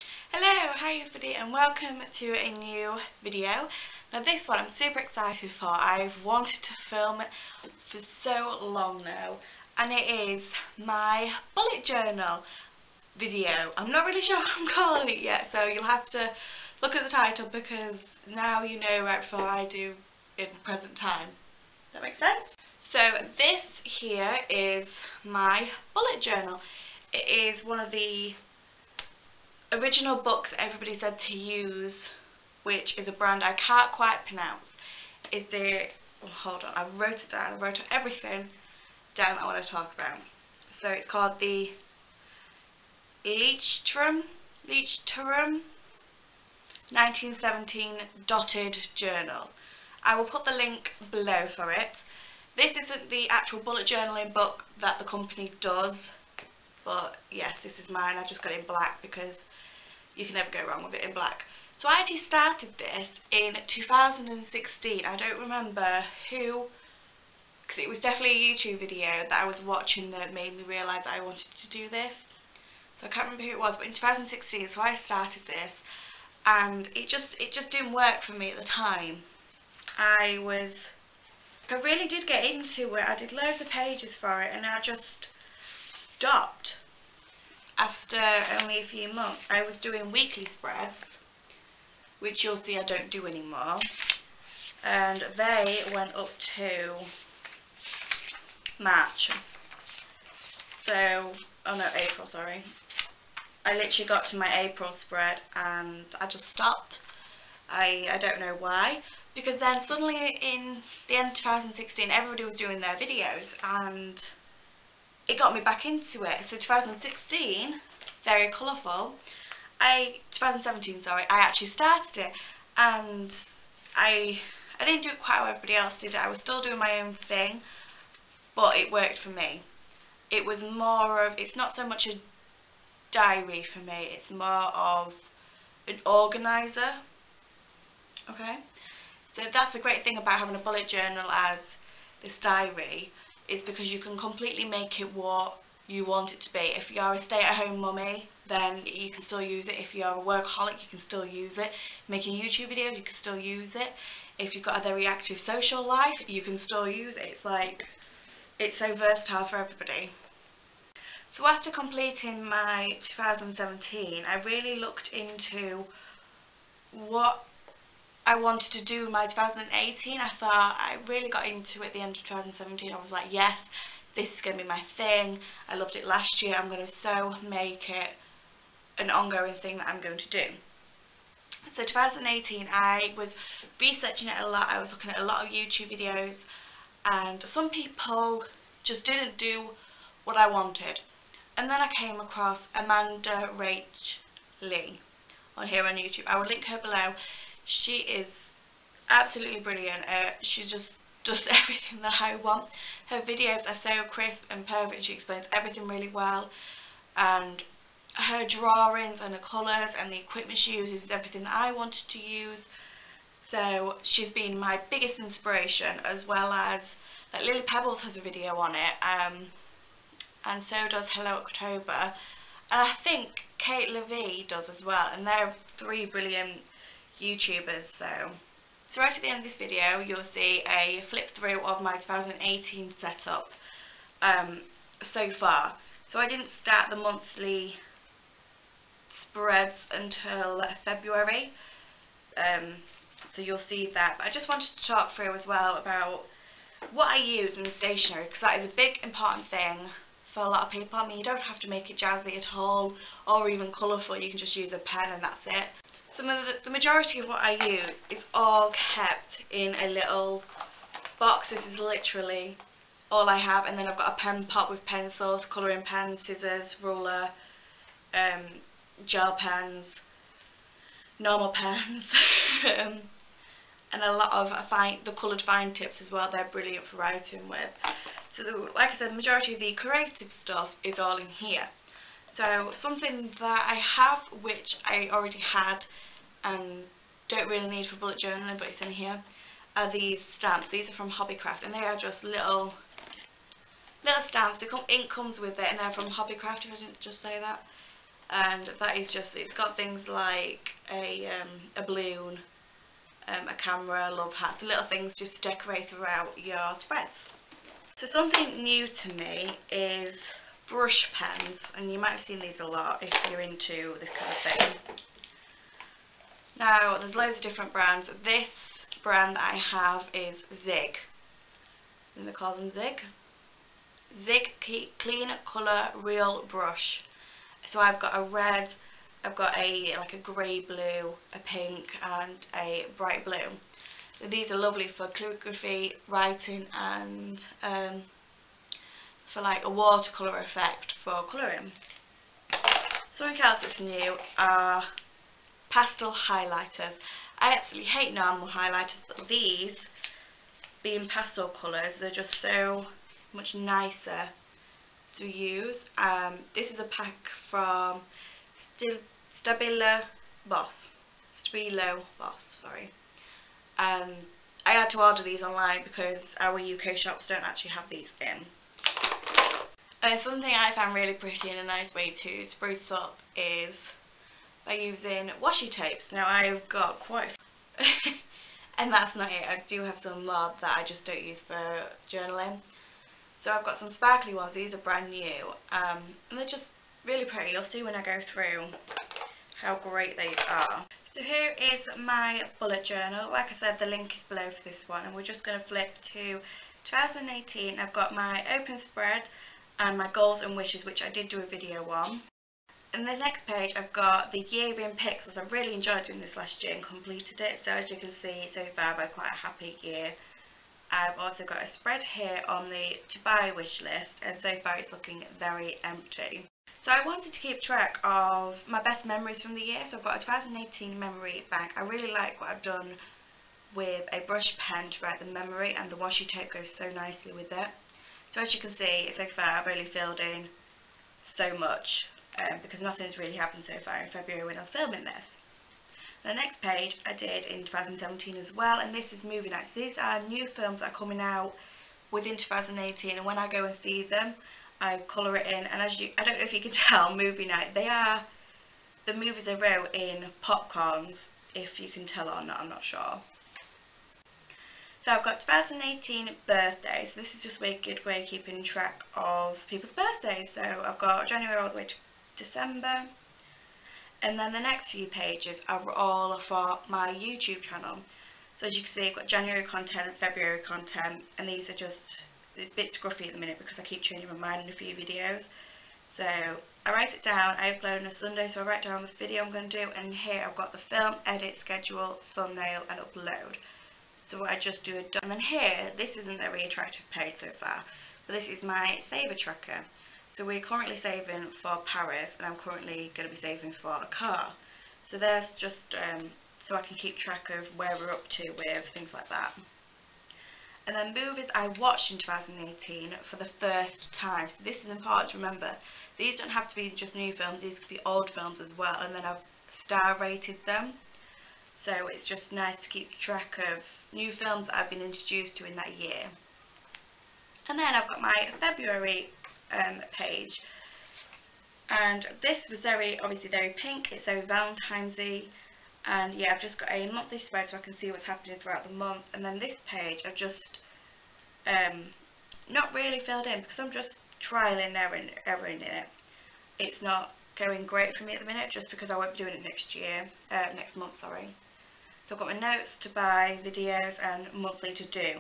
Hello, hi everybody and welcome to a new video. Now this one I'm super excited for. I've wanted to film it for so long now, and it is my bullet journal video. I'm not really sure what I'm calling it yet, so you'll have to look at the title because now you know right before I do in present time. Does that make sense? So this here is my bullet journal. It is one of the original books everybody said to use, which is a brand I can't quite pronounce. Is the, oh, hold on, I wrote it down. I wrote everything down that I want to talk about. So it's called the Liptensity 1917 Dotted Journal. I will put the link below for it. This isn't the actual bullet journaling book that the company does, but yes, this is mine. I've just got it in black because you can never go wrong with it in black. So I actually started this in 2016. I don't remember who, because it was definitely a YouTube video that I was watching that made me realise that I wanted to do this. So I can't remember who it was, but in 2016, so I started this, and it just didn't work for me at the time. I really did get into it. I did loads of pages for it, and I just stopped. After only a few months, I was doing weekly spreads, which you'll see I don't do anymore, and they went up to March. So, oh no, April, sorry. I literally got to my April spread and I just stopped. I don't know why, because then suddenly in the end of 2016 everybody was doing their videos and it got me back into it. So 2016, very colourful. 2017, sorry, I actually started it, and I didn't do it quite how everybody else did it. I was still doing my own thing, but it worked for me. It was more of, it's not so much a diary for me, it's more of an organiser. Okay, so that's the great thing about having a bullet journal as this diary, is because you can completely make it what you want it to be. If you're a stay-at-home mummy, then you can still use it. If you're a workaholic, you can still use it. Making YouTube videos, you can still use it. If you've got a very active social life, you can still use it. It's like, it's so versatile for everybody. So after completing my 2017, I really looked into what I wanted to do my 2018. I thought I really got into it at the end of 2017. I was like, yes, this is going to be my thing. I loved it last year. I'm going to so make it an ongoing thing that I'm going to do. So 2018, I was researching it a lot. I was looking at a lot of YouTube videos, and some people just didn't do what I wanted. And then I came across Amanda Rach Lee on here on YouTube. I will link her below. She is absolutely brilliant. She just does everything that I want. Her videos are so crisp and perfect. She explains everything really well, and her drawings and the colours and the equipment she uses is everything that I wanted to use. So she's been my biggest inspiration, as well as like Lily Pebbles has a video on it, and so does Hello October, and I think Kate Levy does as well, and they're three brilliant YouTubers. So right at the end of this video you'll see a flip through of my 2018 setup so far. So I didn't start the monthly spreads until February, so you'll see that. But I just wanted to talk through as well about what I use in the stationery, because that is a big important thing for a lot of people. I mean, you don't have to make it jazzy at all or even colourful. You can just use a pen and that's it. The majority of what I use is all kept in a little box. This is literally all I have, and then I've got a pen pot with pencils, colouring pens, scissors, ruler, gel pens, normal pens, and a lot of the coloured fine tips as well. They're brilliant for writing with. So like I said, the majority of the creative stuff is all in here. So something that I have, which I already had and don't really need for bullet journaling, but it's in here, are these stamps. These are from Hobbycraft, and they are just little stamps. Ink comes with it, and they're from Hobbycraft, if I didn't just say that. and that is just, it's got things like a balloon, a camera, love hearts, the little things just to decorate throughout your spreads. So something new to me is brush pens, and you might have seen these a lot if you're into this kind of thing. Now there's loads of different brands. This brand that I have is Zig, and they call them Zig. Zig Clean Colour Real Brush. So I've got a red, I've got a like a grey blue, a pink and a bright blue. These are lovely for calligraphy, writing, and for like a watercolour effect for colouring. Something else that's new are pastel highlighters. I absolutely hate normal highlighters, but these, being pastel colours, they're just so much nicer to use. This is a pack from Stabilo Boss, sorry. I had to order these online because our UK shops don't actually have these in. And something I found really pretty and a nice way to spruce up is by using washi tapes. Now I've got quite a few and that's not it, I do have some more that I just don't use for journaling. So I've got some sparkly ones, these are brand new, and they're just really pretty. You'll see when I go through how great these are. So here is my bullet journal. Like I said, the link is below for this one, and we're just going to flip to 2018. I've got my open spread and my goals and wishes, which I did do a video on. And the next page I've got the year in pixels. I really enjoyed doing this last year and completed it, so as you can see so far I've had quite a happy year. I've also got a spread here on the to buy wish list, and so far it's looking very empty. So I wanted to keep track of my best memories from the year, so I've got a 2018 memory bank. I really like what I've done with a brush pen to write the memory, and the washi tape goes so nicely with it. So as you can see, so far I've only filled in so much because nothing's really happened so far in February when I'm filming this. The next page I did in 2017 as well, and this is movie nights. These are new films that are coming out within 2018, and when I go and see them I colour it in, and as I don't know if you can tell, movie night, the movies I wrote in popcorns, if you can tell or not, I'm not sure. So I've got 2018 birthdays. This is just a good way of keeping track of people's birthdays. So I've got January all the way to December. And then the next few pages are all for my YouTube channel. So as you can see, I've got January content, February content, and these are just, it's a bit scruffy at the minute because I keep changing my mind in a few videos. So I write it down, I upload on a Sunday, so I write down the video I'm going to do, and here I've got the film, edit, schedule, thumbnail and upload. So I just do it, and then here, this isn't a very attractive page so far, but this is my saver tracker. So we're currently saving for Paris, and I'm currently going to be saving for a car. So there's just so I can keep track of where we're up to with things like that. And then movies I watched in 2018 for the first time. So this is important to remember. These don't have to be just new films, these could be old films as well, and then I've star rated them. So it's just nice to keep track of new films that I've been introduced to in that year. And then I've got my February page, and this was obviously very pink, it's very Valentine's-y, and yeah, I've just got a monthly spread so I can see what's happening throughout the month. And then this page I've just not really filled in because I'm just trialing and erroring in it. It's not going great for me at the minute just because I won't be doing it next month, sorry. So I've got my notes to buy, videos and monthly to do.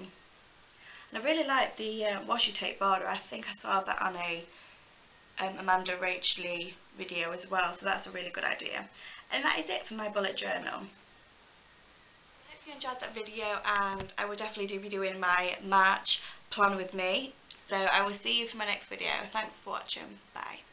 And I really like the washi tape border. I think I saw that on a Amanda Rachley video as well, so that's a really good idea. And that is it for my bullet journal. I hope you enjoyed that video, and I will definitely be doing my March plan with me. So I will see you for my next video. Thanks for watching. Bye.